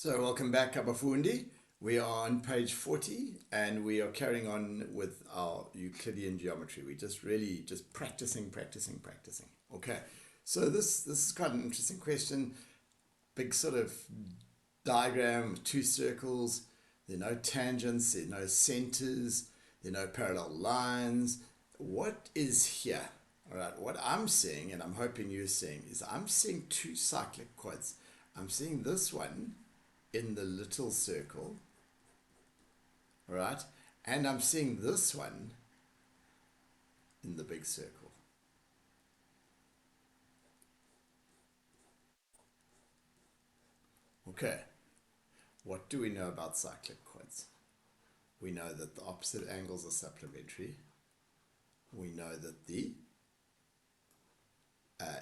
So welcome back, Abafundi. We are on page 40 and we are carrying on with our Euclidean geometry. We're just practicing. Okay, so this is quite an interesting question. Big sort of diagram with two circles. There are no tangents, there are no centers, there are no parallel lines. What is here? All right, what I'm seeing, and I'm hoping you're seeing, is I'm seeing two cyclic quads. I'm seeing this one in the little circle, right? And I'm seeing this one in the big circle. Okay, what do we know about cyclic quads? We know that the opposite angles are supplementary. We know that the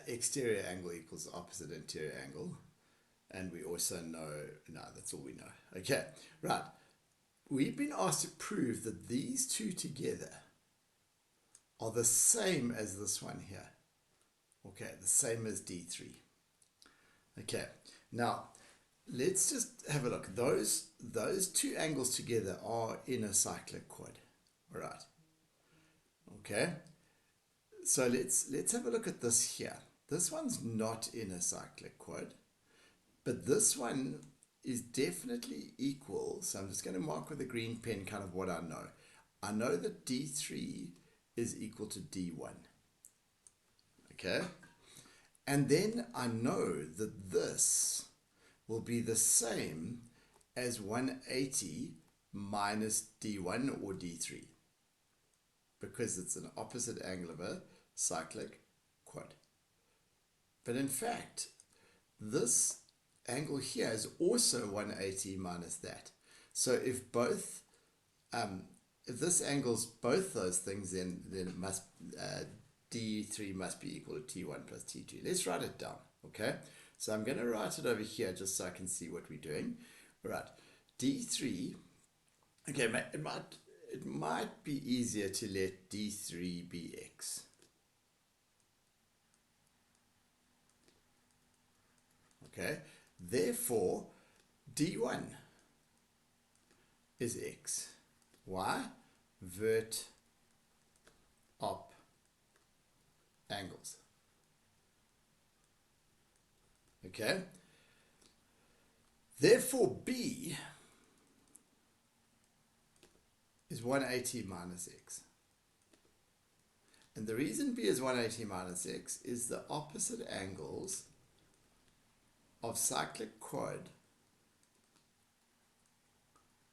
exterior angle equals the opposite interior angle. And we also know, no, that's all we know. Okay, right. We've been asked to prove that these two together are the same as this one here. Okay, the same as D3. Okay, now let's just have a look. Those two angles together are in a cyclic quad. All right. Okay. So let's have a look at this here. This one's not in a cyclic quad, but this one is definitely equal. So I'm just going to mark with a green pen kind of what I know. I know that D3 is equal to D1. Okay. And then I know that this will be the same as 180 minus D1 or D3 because it's an opposite angle of a cyclic quad. But in fact, this angle here is also 180 minus that. So if if this angle's both those things, then it must D3 must be equal to T1 plus T2. Let's write it down, okay? So I'm going to write it over here just so I can see what we're doing. All right, D3, okay, it might be easier to let D3 be X. Okay, therefore D1 is X. Why? Vert op angles. Okay, therefore B is 180 minus X. And the reason B is 180 minus X is the opposite angles of cyclic quad.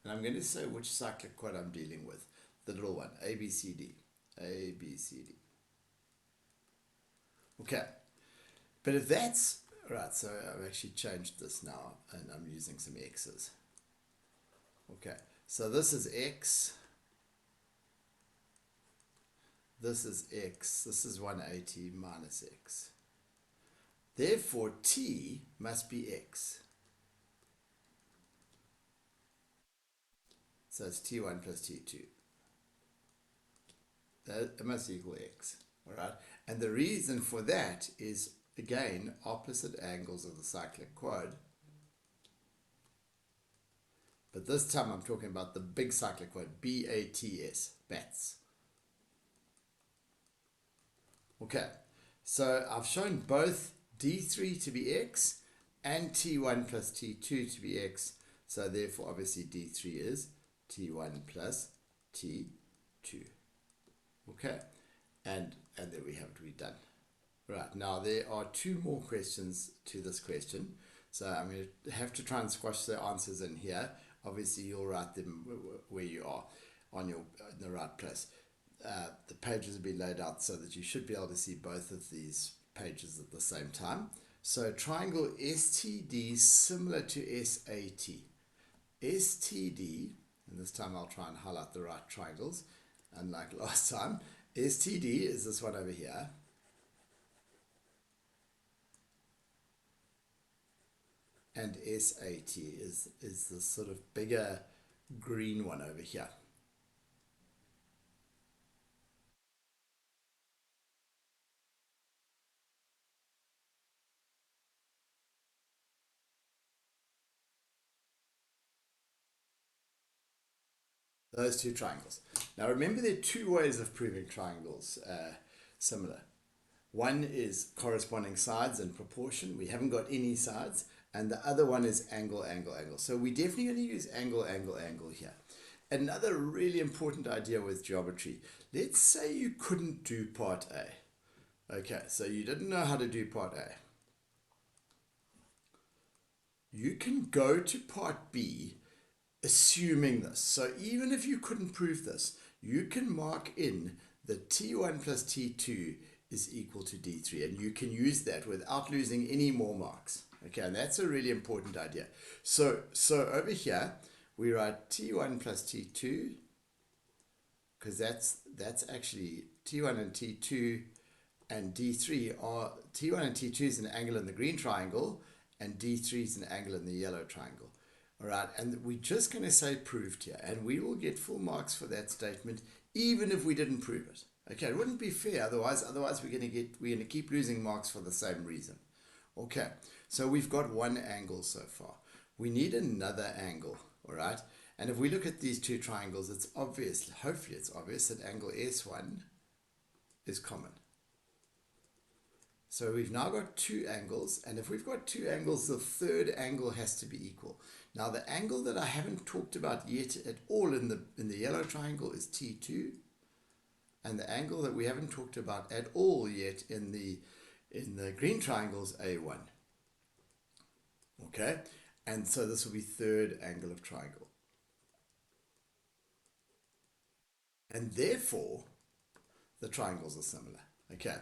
And I'm going to say which cyclic quad I'm dealing with. The little one, ABCD. ABCD. Okay. But if that's, right, so I've actually changed this now and I'm using some X's. Okay. So this is X. This is X. This is 180 minus X. Therefore, T must be X. So it's T1 plus T2. That must equal X. All right. And the reason for that is, again, opposite angles of the cyclic quad. But this time I'm talking about the big cyclic quad, BATS, BATS. Okay. So I've shown both D3 to be X and T1 plus T2 to be X. So therefore, obviously, D3 is T1 plus T2. Okay. And there we have it, we're done. Right, now there are two more questions to this question. So I'm going to have to try and squash the answers in here. Obviously, you'll write them where you are in the right place. The pages will be laid out so that you should be able to see both of these pages at the same time. So triangle STD similar to SAT. STD, and this time I'll try and highlight the right triangles, unlike last time. STD is this one over here. And SAT is the sort of bigger green one over here. Those two triangles. Now remember, there are two ways of proving triangles similar. One is corresponding sides and proportion. We haven't got any sides. And the other one is angle, angle, angle. So we're definitely going to use angle, angle, angle here. Another really important idea with geometry. Let's say you couldn't do part A. Okay, so you didn't know how to do part A. You can go to part B assuming this. So even if you couldn't prove this, you can mark in that T1 plus T2 is equal to D3, and you can use that without losing any more marks. Okay, and that's a really important idea. So over here, we write T1 plus T2, because that's actually T1 and T2 and D3 are, T1 and T2 is an angle in the green triangle, and D3 is an angle in the yellow triangle. All right, and we're just going to say proved here, and we will get full marks for that statement, even if we didn't prove it. Okay, it wouldn't be fair otherwise we're going to keep losing marks for the same reason. Okay, so we've got one angle so far. We need another angle, all right? And if we look at these two triangles, it's obvious, hopefully it's obvious, that angle S1 is common. So we've now got two angles, and if we've got two angles, the third angle has to be equal. Now the angle that I haven't talked about yet at all in the yellow triangle is T2, and the angle that we haven't talked about at all yet in the green triangle is A1. Okay, and so this will be third angle of triangle. And therefore, the triangles are similar. Okay,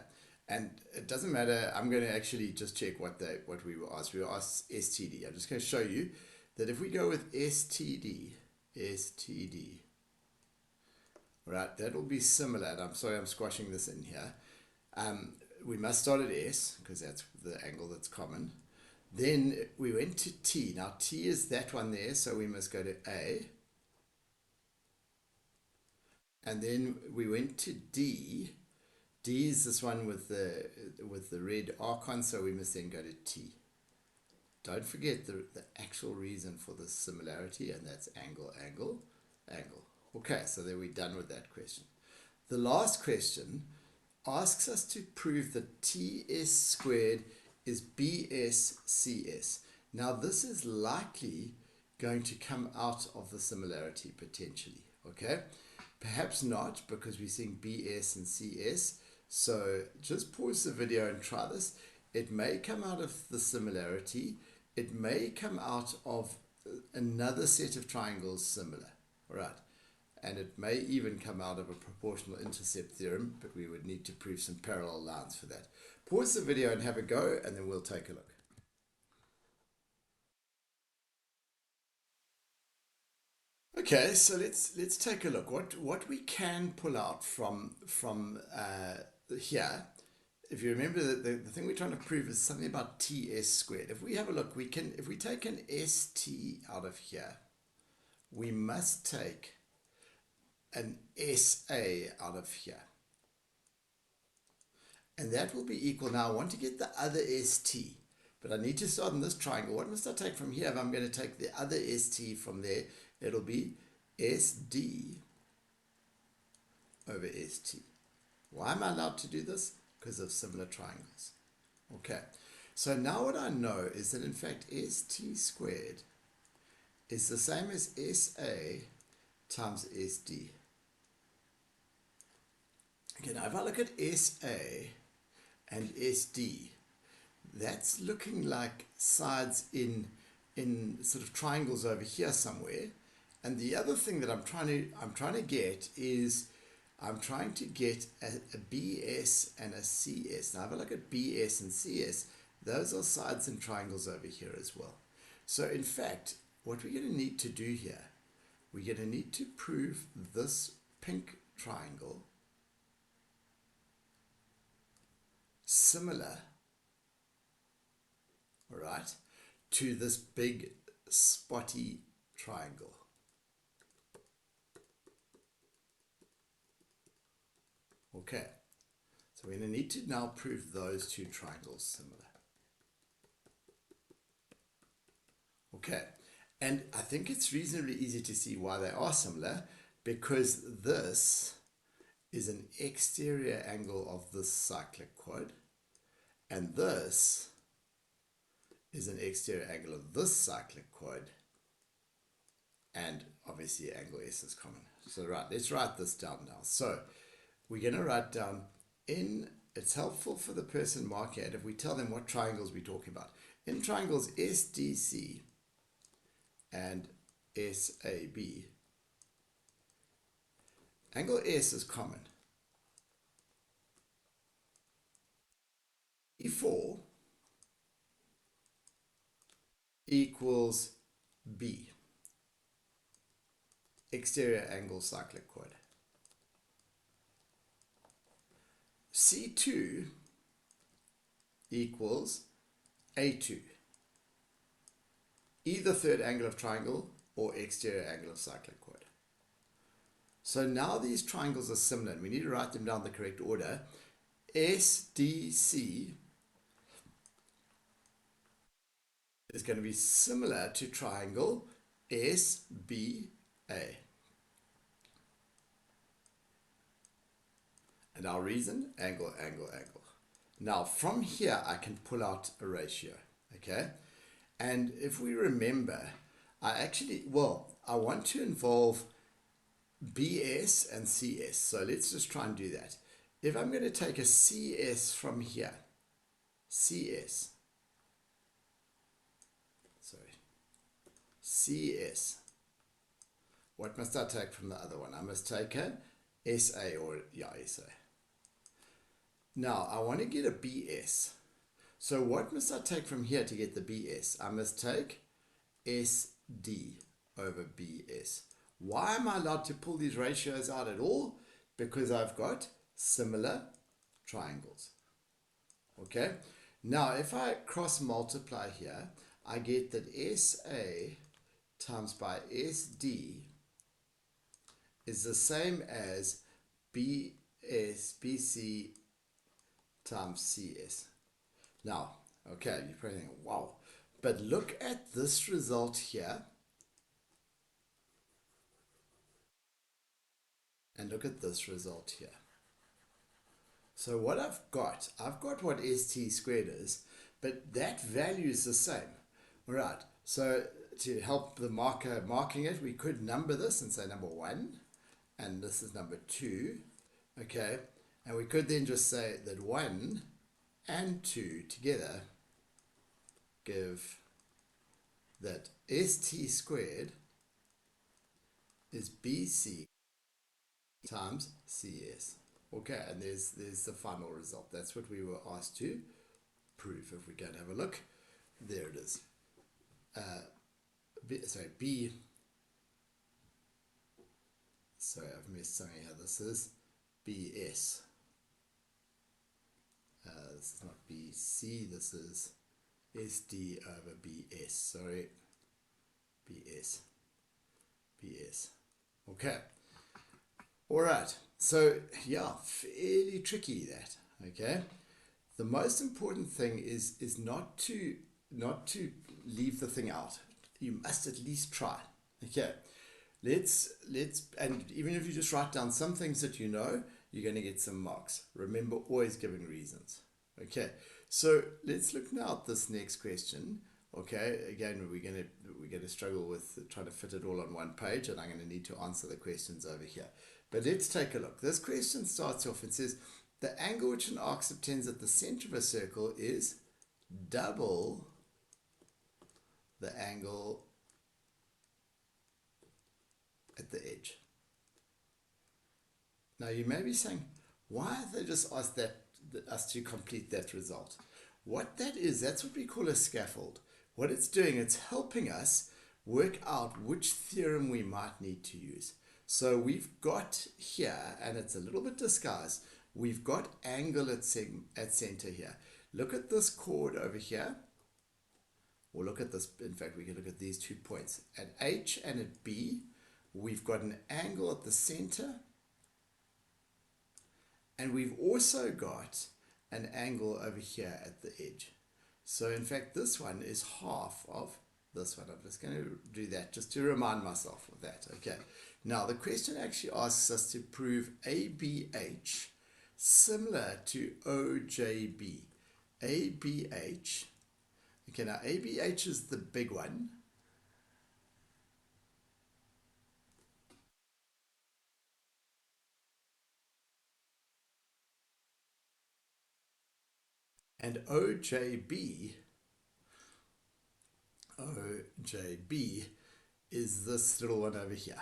and it doesn't matter. I'm going to actually just check what we were asked. We were asked STD. I'm just going to show you that if we go with STD, right, that will be similar. And I'm sorry, I'm squashing this in here. We must start at S because that's the angle that's common. Then we went to T. Now T is that one there, so we must go to A. And then we went to D. D is this one with the red arc on, so we must then go to T. Don't forget the actual reason for the similarity, and that's angle, angle, angle. Okay, so then we're done with that question. The last question asks us to prove that TS squared is BS/CS. Now this is likely going to come out of the similarity potentially, okay? Perhaps not, because we're seeing BS and CS. So just pause the video and try this. It may come out of the similarity. It may come out of another set of triangles similar, all right? And it may even come out of a proportional intercept theorem, but we would need to prove some parallel lines for that. Pause the video and have a go, and then we'll take a look. Okay, so let's take a look. What we can pull out from here. If you remember, the thing we're trying to prove is something about TS squared. If we have a look, if we take an ST out of here, we must take an SA out of here. And that will be equal. Now I want to get the other ST, but I need to start in this triangle. What must I take from here? If I'm going to take the other ST from there, it'll be SD over ST. Why am I allowed to do this? Because of similar triangles. Okay, so now what I know is that in fact ST squared is the same as SA times SD. Okay, now if I look at SA and SD, that's looking like sides in sort of triangles over here somewhere. And the other thing that I'm trying to get is I'm trying to get a BS and a CS. Now if I look at BS and CS, those are sides in triangles over here as well. So in fact, what we're going to need to do here, we're going to need to prove this pink triangle similar, all right, to this big spotty triangle. Okay, so we're going to need to now prove those two triangles similar. Okay, and I think it's reasonably easy to see why they are similar. because this is an exterior angle of this cyclic quad, and this is an exterior angle of this cyclic quad, and obviously angle S is common. So right, let's write this down now. So we're going to write down it's helpful for the person marking it if we tell them what triangles we're talking about. In triangles SDC and SAB, angle S is common. E4 equals B, exterior angle cyclic quad. C2 equals A2, either third angle of triangle or exterior angle of cyclic quad. So now these triangles are similar, and we need to write them down in the correct order. SDC is going to be similar to triangle SBA. And our reason, angle, angle, angle. Now from here I can pull out a ratio, okay? And if we remember, I want to involve BS and CS. So let's just try and do that. If I'm going to take a CS from here, CS, what must I take from the other one? I must take a SA SA. Now I want to get a BS. So what must I take from here to get the BS? I must take SD over BS. Why am I allowed to pull these ratios out at all? Because I've got similar triangles. Okay. Now if I cross multiply here, I get that SA times by SD is the same as BC times CS. Now, okay, you're probably thinking, wow. But look at this result here. And look at this result here. So what I've got what ST squared is, but that value is the same. All right, so to help the marker marking it, we could number this and say number 1, and this is number 2, okay? And we could then just say that 1 and 2 together give that ST squared is BC times CS. Okay, and there's the final result. That's what we were asked to prove. If we go and have a look, there it is. I've missed something here. This is BS. This is not BC, this is SD over BS. Sorry, BS. Okay. All right. So yeah, fairly tricky that. Okay. The most important thing is not to leave the thing out. You must at least try. Okay. Let's and even if you just write down some things that you know, you're going to get some marks. Remember, always giving reasons. Okay. So let's look now at this next question. Okay, again, we're going to struggle with trying to fit it all on one page, and I'm going to need to answer the questions over here. But let's take a look. This question starts off and says, the angle which an arc subtends at the center of a circle is double the angle at the edge. Now you may be saying, why have they just asked us to complete that result? What that is, that's what we call a scaffold. What it's doing, it's helping us work out which theorem we might need to use. So we've got here, and it's a little bit disguised, we've got angle at center here. Look at this chord over here, or look at this, in fact we can look at these 2 points. At H and at B, we've got an angle at the center, and we've also got an angle over here at the edge. So in fact this one is half of this one. I'm just going to do that just to remind myself of that. Okay. Now, the question actually asks us to prove ABH similar to OJB. ABH. Okay, now ABH is the big one. And OJB is this little one over here.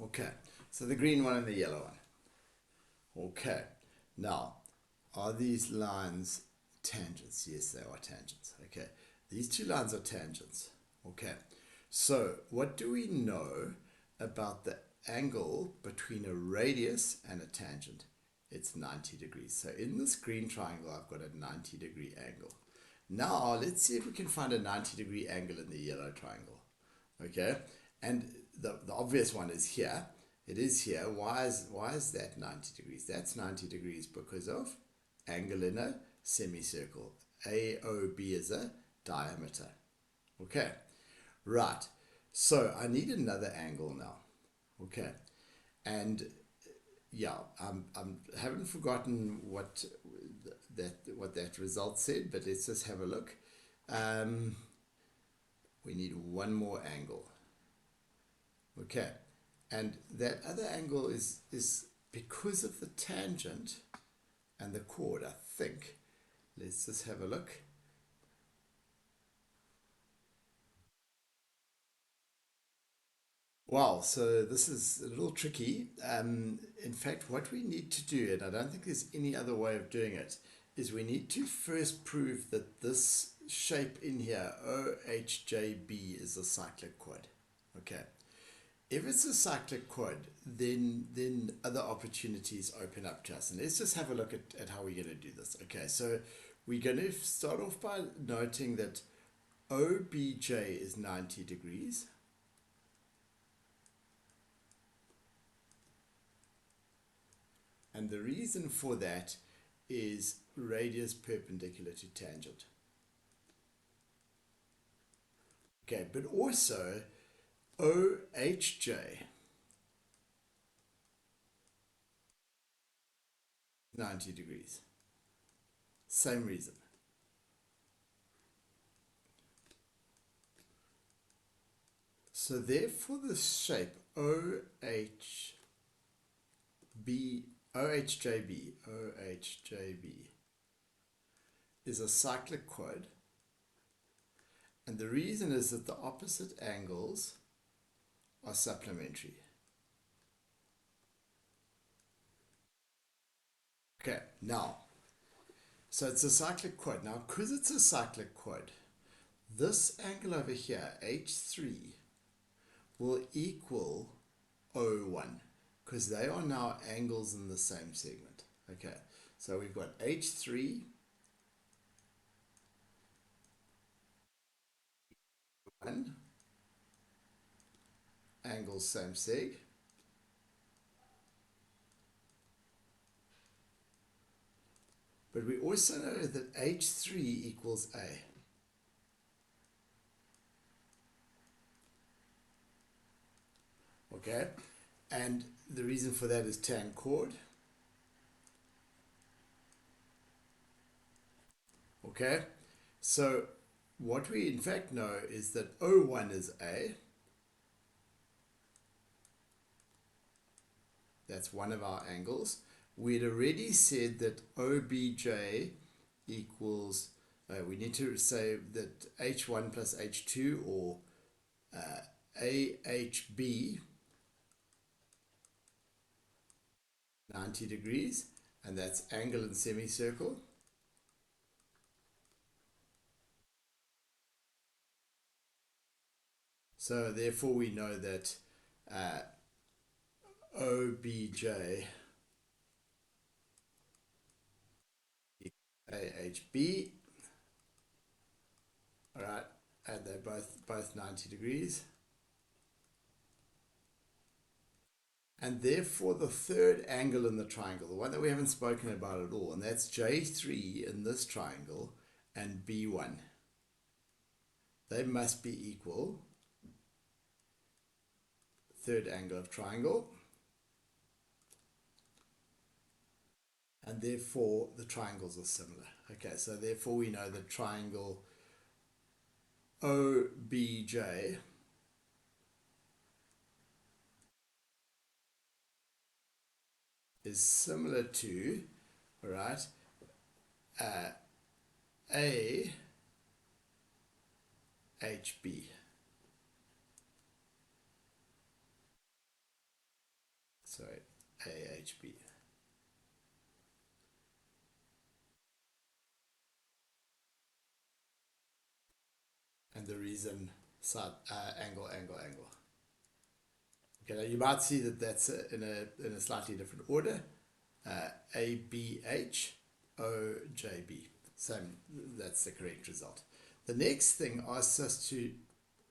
Okay, so the green one and the yellow one. Okay, now, are these lines tangents? Yes, they are tangents. Okay, these two lines are tangents. Okay, so what do we know about the angle between a radius and a tangent? It's 90 degrees. So in this green triangle, I've got a 90-degree angle. Now, let's see if we can find a 90-degree angle in the yellow triangle. Okay, and the obvious one is here. It is here. Why is that 90 degrees? That's 90 degrees because of angle in a semicircle. AOB is a diameter. Okay, right. So I need another angle now. Okay, and yeah, I haven't forgotten what that result said, but let's just have a look. We need one more angle. Okay, and that other angle is because of the tangent and the chord, I think. Let's just have a look. Wow, so this is a little tricky. In fact, what we need to do, and I don't think there's any other way of doing it, is we need to first prove that this shape in here, OHJB, is a cyclic quad. Okay. If it's a cyclic quad, then other opportunities open up to us. And let's just have a look at how we're going to do this. Okay, so we're going to start off by noting that OBJ is 90 degrees. And the reason for that is radius perpendicular to tangent. Okay, but also OHJ, 90 degrees. Same reason. So therefore the shape OHJB is a cyclic quad. And the reason is that the opposite angles are supplementary. Okay, now, so it's a cyclic quad. Now, because it's a cyclic quad, this angle over here, H3, will equal O1, because they are now angles in the same segment. Okay, so we've got H3 1 angles same seg. But we also know that H3 equals A. Okay, and the reason for that is tan chord. Okay, so what we in fact know is that O1 is A. That's one of our angles. We'd already said that OBJ equals, we need to say that H1 plus H2, or AHB, 90 degrees, and that's angle in semicircle. So therefore we know that OBJ AHB, all right, and they're both 90 degrees. and therefore the third angle in the triangle, the one that we haven't spoken about at all, and that's J3 in this triangle and B1. They must be equal. Third angle of triangle. And therefore the triangles are similar. Okay, so therefore we know the triangle OBJ is similar to, all right, AHB. Sorry, AHB. And the reason side angle. Okay, now you might see that that's in a slightly different order. ABH OJB. Same, that's the correct result. The next thing asks us to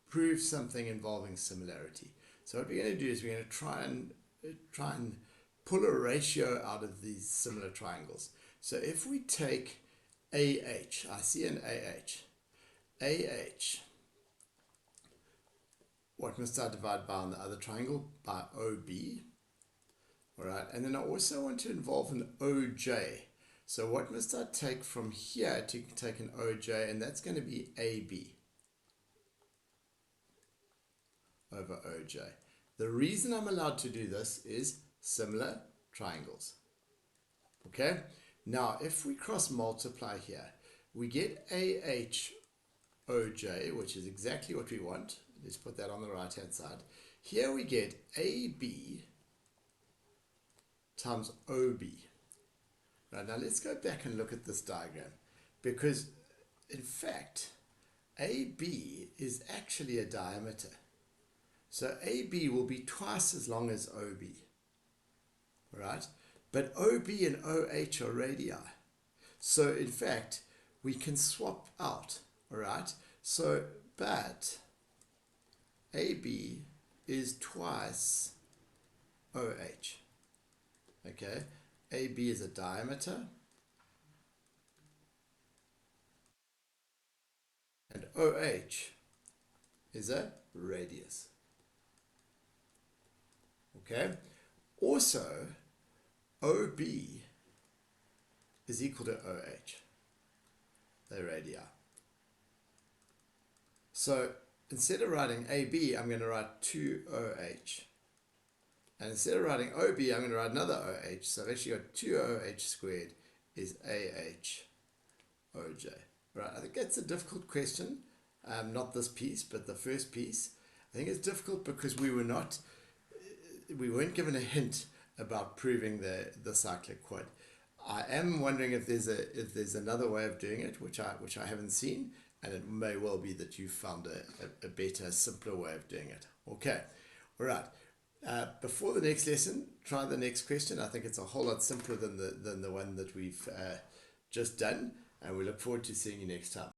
prove something involving similarity. So what we're going to do is we're going to try and pull a ratio out of these similar triangles. So if we take AH, I see an AH, what must I divide by on the other triangle? By OB. All right, and then I also want to involve an OJ. So what must I take from here to take an OJ? And that's going to be AB over OJ. The reason I'm allowed to do this is similar triangles. Okay, now if we cross multiply here, we get AH OJ, which is exactly what we want. Let's put that on the right hand side. Here we get AB times OB. Right, now let's go back and look at this diagram, because in fact AB is actually a diameter. So AB will be twice as long as OB. Right? But OB and OH are radii. So in fact we can swap out. All right? So, but AB is twice OH. Okay? AB is a diameter, and OH is a radius. Okay? Also, OB is equal to OH. They're radii. So instead of writing AB, I'm going to write 2OH. And instead of writing OB, I'm going to write another OH. So I've actually got 2OH squared is AH OJ. Right, I think that's a difficult question. Not this piece, but the first piece. I think it's difficult because we weren't given a hint about proving the cyclic quad. I am wondering if there's another way of doing it, which I haven't seen, and it may well be that you found a better, simpler way of doing it. Okay, all right. Before the next lesson, try the next question. I think it's a whole lot simpler than the one that we've just done, and we look forward to seeing you next time.